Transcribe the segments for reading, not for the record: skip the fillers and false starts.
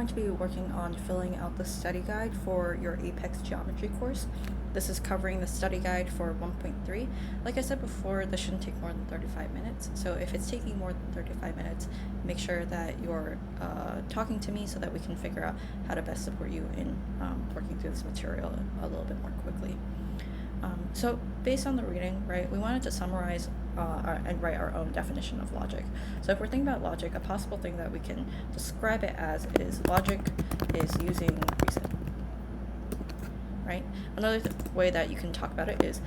going to be working on filling out the study guide for your Apex Geometry course. This is covering the study guide for 1.3. Like I said before, this shouldn't take more than 35 minutes. So if it's taking more than 35 minutes, make sure that you're talking to me so that we can figure out how to best support you in working through this material a little bit more quickly. So based on the reading, right, we wanted to summarize and write our own definition of logic. So if we're thinking about logic, a possible thing that we can describe it as is logic is using reason, right? Another way that you can talk about it is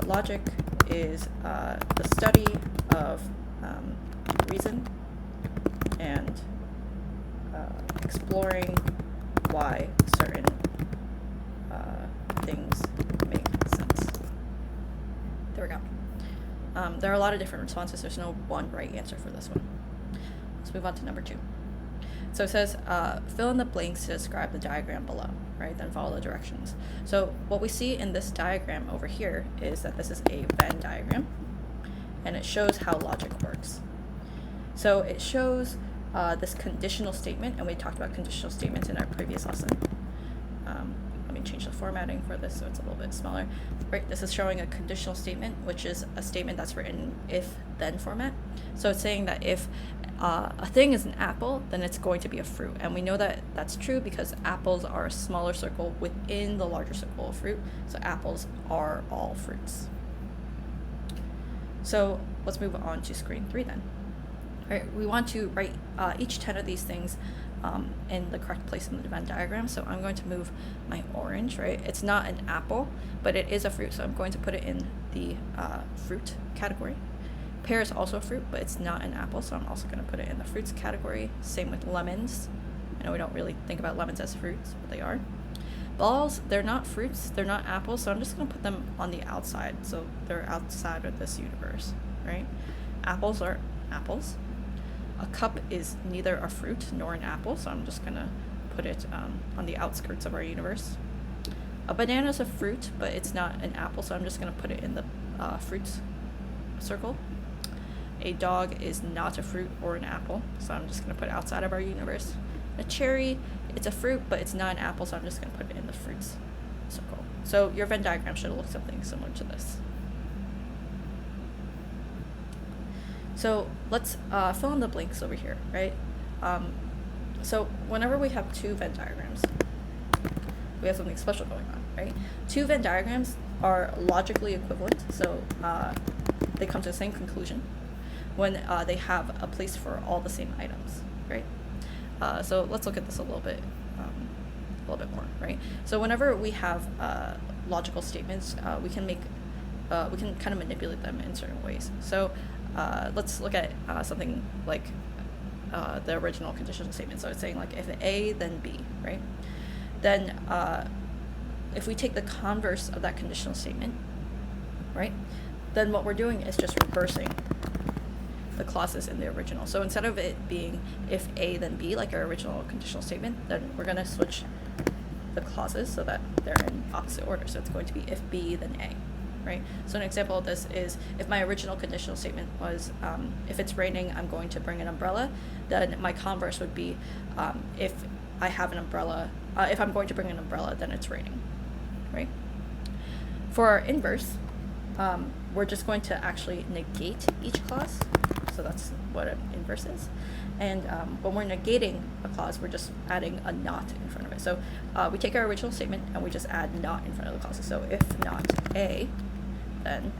logic is the study of reason and exploring why certain things make sense. There we go. There are a lot of different responses. There's no one right answer for this one. Let's move on to number 2. So it says, fill in the blanks to describe the diagram below, right? Then follow the directions. So what we see in this diagram over here is that this is a Venn diagram, and it shows how logic works. So it shows this conditional statement, and we talked about conditional statements in our previous lesson. Let me change the formatting for this so it's a little bit smaller. Right, this is showing a conditional statement, which is a statement that's written in if-then format. So it's saying that if a thing is an apple, then it's going to be a fruit. And we know that that's true because apples are a smaller circle within the larger circle of fruit. So apples are all fruits. So let's move on to screen 3 then. All right, we want to write each 10 of these things in the correct place in the Venn diagram. So I'm going to move my orange, right? It's not an apple, but it is a fruit. So I'm going to put it in the fruit category. Pear is also a fruit, but it's not an apple. So I'm also going to put it in the fruits category. Same with lemons. I know we don't really think about lemons as fruits, but they are. Balls, they're not fruits. They're not apples. So I'm just going to put them on the outside. So they're outside of this universe, right? Apples are apples. A cup is neither a fruit nor an apple, so I'm just going to put it on the outskirts of our universe. A banana is a fruit, but it's not an apple, so I'm just going to put it in the fruits circle. A dog is not a fruit or an apple, so I'm just going to put it outside of our universe. A cherry, it's a fruit, but it's not an apple, so I'm just going to put it in the fruits circle. So your Venn diagram should look something similar to this. So let's fill in the blanks over here, right? So whenever we have 2 Venn diagrams, we have something special going on, right? 2 Venn diagrams are logically equivalent, so they come to the same conclusion when they have a place for all the same items, right? So let's look at this a little bit more, right? So whenever we have logical statements, we can kind of manipulate them in certain ways. So let's look at something like the original conditional statement. So it's saying like if A, then B, right? Then if we take the converse of that conditional statement, right? Then what we're doing is just reversing the clauses in the original. So instead of it being if A, then B, like our original conditional statement, then we're going to switch the clauses so that they're in opposite order. So it's going to be if B, then A. Right? So an example of this is if my original conditional statement was if it's raining, I'm going to bring an umbrella, then my converse would be if I have an umbrella, if I'm going to bring an umbrella, then it's raining, right? For our inverse, we're just going to actually negate each clause. So that's what an inverse is. And when we're negating a clause, we're just adding a not in front of it. So we take our original statement and we just add not in front of the clauses. So if not A, then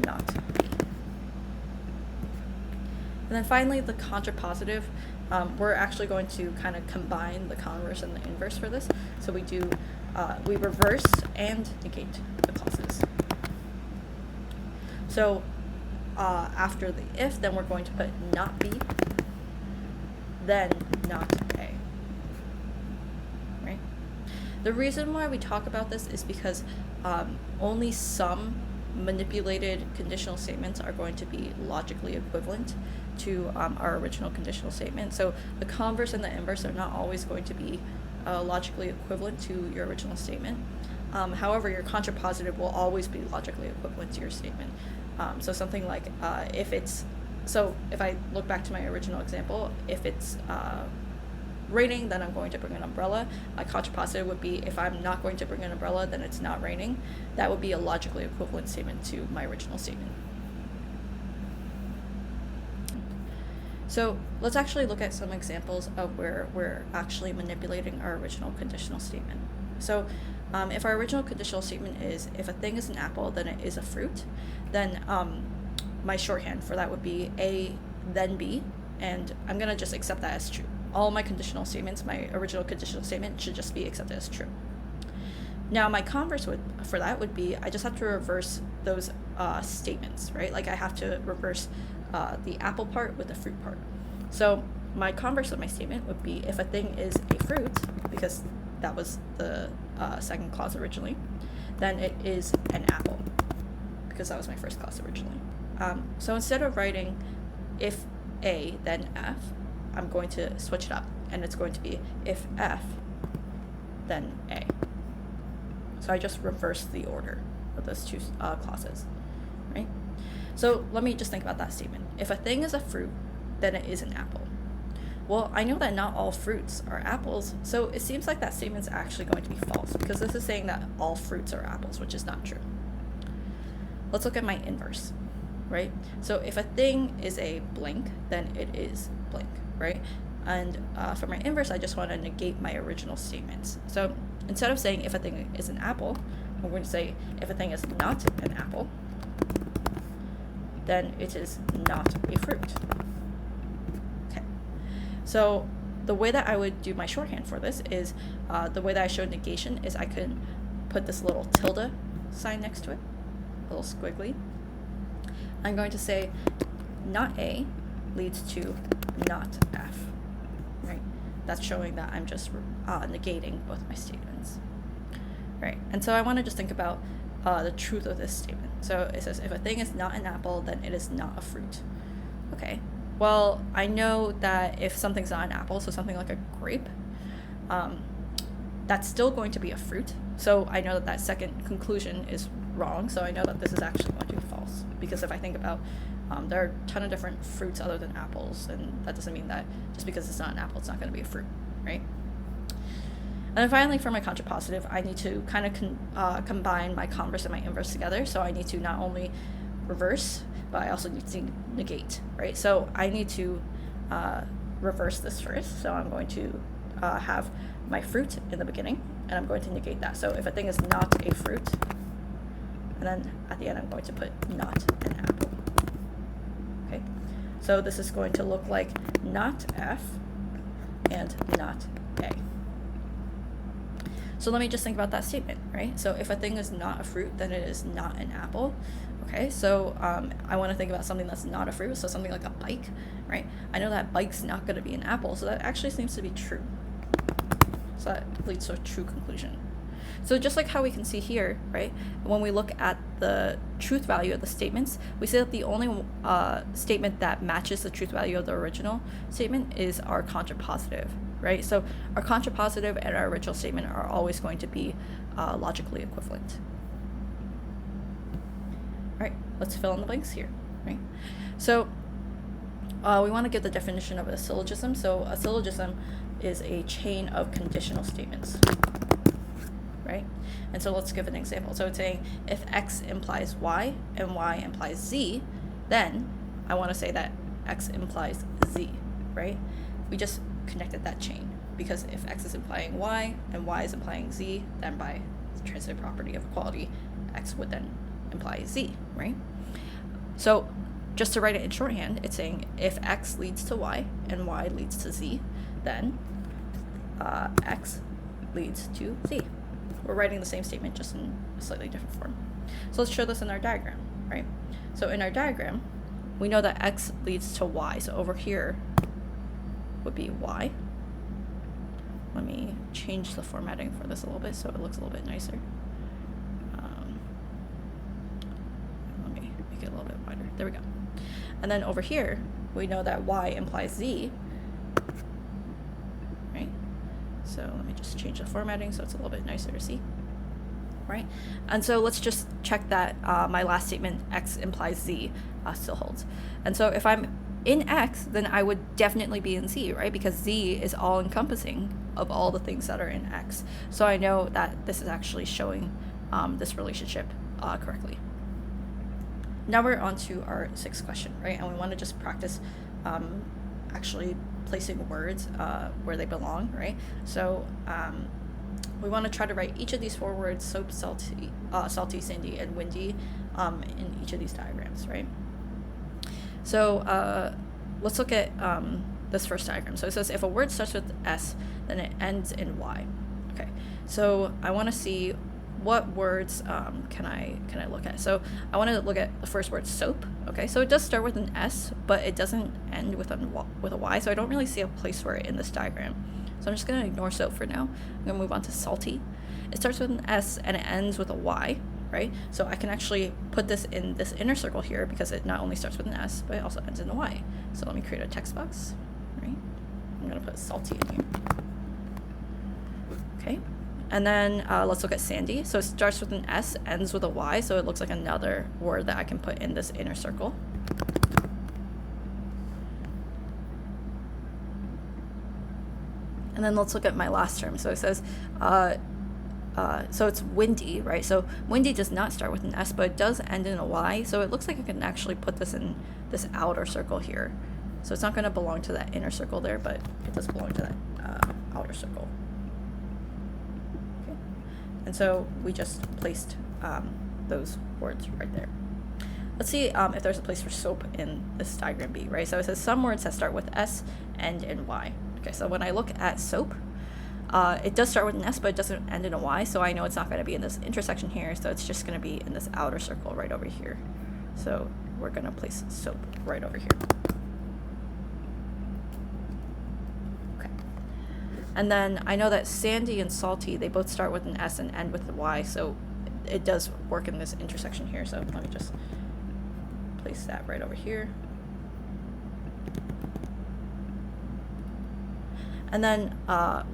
not B. And then finally, the contrapositive, we're actually going to kind of combine the converse and the inverse for this. So we reverse and negate the clauses. So after the if, then we're going to put not B, then not A. Right? The reason why we talk about this is because only some manipulated conditional statements are going to be logically equivalent to our original conditional statement. So the converse and the inverse are not always going to be logically equivalent to your original statement. However, your contrapositive will always be logically equivalent to your statement. So something like if I look back to my original example, if it's raining, then I'm going to bring an umbrella. My contrapositive would be if I'm not going to bring an umbrella, then it's not raining. That would be a logically equivalent statement to my original statement. So let's actually look at some examples of where we're actually manipulating our original conditional statement. So if our original conditional statement is if a thing is an apple, then it is a fruit, then my shorthand for that would be A, then B, and I'm going to just accept that as true. All my conditional statements, my original conditional statement should just be accepted as true. Now my converse for that would be I just have to reverse those statements, right? Like I have to reverse the apple part with the fruit part. So my converse of my statement would be if a thing is a fruit, because that was the second clause originally, then it is an apple, because that was my first clause originally. So instead of writing if A, then F, I'm going to switch it up, and it's going to be if F, then A. So I just reversed the order of those two clauses, right? So let me just think about that statement. If a thing is a fruit, then it is an apple. Well, I know that not all fruits are apples, so it seems like that statement's actually going to be false, because this is saying that all fruits are apples, which is not true. Let's look at my inverse, right? So if a thing is a blank, then it is blank, right? And for my inverse, I just want to negate my original statements. So instead of saying if a thing is an apple, I'm going to say if a thing is not an apple, then it is not a fruit. Okay. So the way that I would do my shorthand for this is the way that I showed negation is I could put this little tilde sign next to it, a little squiggly. I'm going to say not A leads to not F, right? That's showing that I'm just negating both my statements, right? And so I want to just think about the truth of this statement. So it says if a thing is not an apple, then it is not a fruit. Okay, well, I know that if something's not an apple, so something like a grape, that's still going to be a fruit. So I know that that second conclusion is wrong, so I know that this is actually going to be false, because if I think about there are a ton of different fruits other than apples, and that doesn't mean that just because it's not an apple, it's not going to be a fruit, right? And then finally, for my contrapositive, I need to kind of combine my converse and my inverse together. So I need to not only reverse, but I also need to negate, right? So I need to reverse this first. So I'm going to have my fruit in the beginning, and I'm going to negate that. So if a thing is not a fruit, and then at the end, I'm going to put not an apple. Okay, so this is going to look like not F and not A. So let me just think about that statement, right? So if a thing is not a fruit, then it is not an apple. Okay, so I want to think about something that's not a fruit, so something like a bike, right? I know that bike's not going to be an apple, so that actually seems to be true. So that leads to a true conclusion. So just like how we can see here, right, when we look at the truth value of the statements, we say that the only statement that matches the truth value of the original statement is our contrapositive, right? So our contrapositive and our original statement are always going to be logically equivalent. All right, let's fill in the blanks here, right? So we want to give the definition of a syllogism. So a syllogism is a chain of conditional statements, right? And so let's give an example. So it's saying if X implies Y and Y implies Z, then I want to say that X implies Z, right? We just connected that chain, because if X is implying Y and Y is implying Z, then by the transitive property of equality, X would then imply Z, right? So just to write it in shorthand, it's saying if X leads to Y and Y leads to Z, then X leads to Z. We're writing the same statement, just in a slightly different form. So let's show this in our diagram, right? So in our diagram, we know that X leads to Y. So over here would be Y. Let me change the formatting for this a little bit so it looks a little bit nicer. Let me make it a little bit wider. There we go. And then over here, we know that Y implies Z, right? So let me just change the formatting so it's a little bit nicer to see, right? And so let's just check that my last statement, X implies Z, still holds. And so if I'm in X, then I would definitely be in Z, right? Because Z is all encompassing of all the things that are in X. So I know that this is actually showing this relationship correctly. Now we're on to our sixth question, right? And we want to just practice actually placing words where they belong, right? So we want to try to write each of these 4 words, soap, salty, sandy, and windy, in each of these diagrams, right? So let's look at this first diagram. So it says if a word starts with S, then it ends in Y. Okay, so I want to see what words can I look at. So I want to look at the first word, soap. Okay, so it does start with an S, but it doesn't end with a Y, so I don't really see a place for it in this diagram. So I'm just going to ignore soap for now. I'm going to move on to salty. It starts with an S and it ends with a Y, right? So I can actually put this in this inner circle here because it not only starts with an S, but it also ends in a Y. So let me create a text box, right? I'm going to put salty in here. Okay. And then let's look at sandy. So it starts with an S, ends with a Y, so it looks like another word that I can put in this inner circle. And then let's look at my last term. So it says, so it's windy, right? So windy does not start with an S, but it does end in a Y. So it looks like I can actually put this in this outer circle here. So it's not going to belong to that inner circle there, but it does belong to that outer circle. Okay. And so we just placed those words right there. Let's see if there's a place for soap in this diagram B, right? So it says some words that start with S end in Y. Okay, so when I look at soap, it does start with an S, but it doesn't end in a Y, so I know it's not going to be in this intersection here, so it's just going to be in this outer circle right over here. So we're going to place soap right over here. Okay. And then I know that sandy and salty, they both start with an S and end with a Y, so it does work in this intersection here, so let me just place that right over here. And then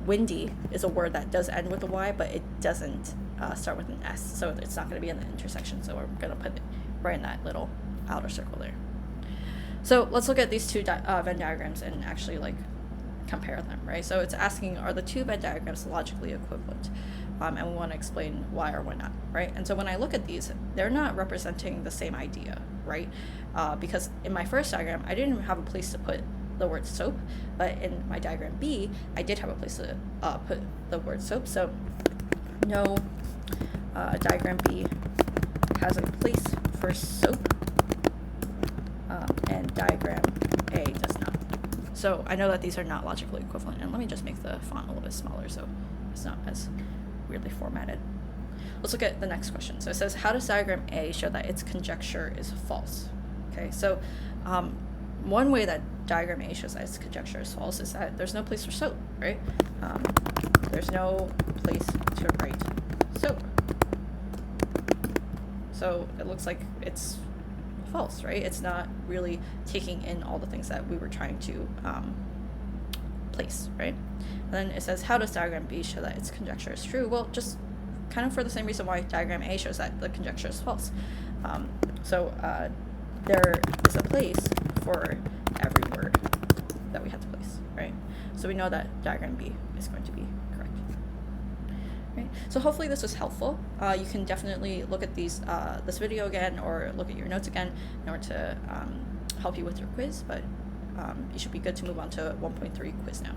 windy is a word that does end with a Y, but it doesn't start with an S, so it's not going to be in the intersection, so we're going to put it right in that little outer circle there. So let's look at these two Venn diagrams and actually like compare them, right? So it's asking, are the two Venn diagrams logically equivalent? And we want to explain why or why not, right? And so when I look at these, they're not representing the same idea, right? Because in my first diagram, I didn't have a place to put the word soap, but in my diagram B, I did have a place to put the word soap. So no, diagram B has a place for soap, and diagram A does not. So I know that these are not logically equivalent, and let me just make the font a little bit smaller so it's not as weirdly formatted. Let's look at the next question. So it says, how does diagram A show that its conjecture is false? Okay, so one way that diagram A shows that its conjecture is false is that there's no place for soap, right? There's no place to write soap. So it looks like it's false, right? It's not really taking in all the things that we were trying to place, right? And then it says, how does diagram B show that its conjecture is true? Well, just kind of for the same reason why diagram A shows that the conjecture is false. There is a place for every word that we have to place, right? So we know that diagram B is going to be correct. Right? So hopefully this was helpful. You can definitely look at this video again or look at your notes again in order to help you with your quiz, but you should be good to move on to 1.3 quiz now.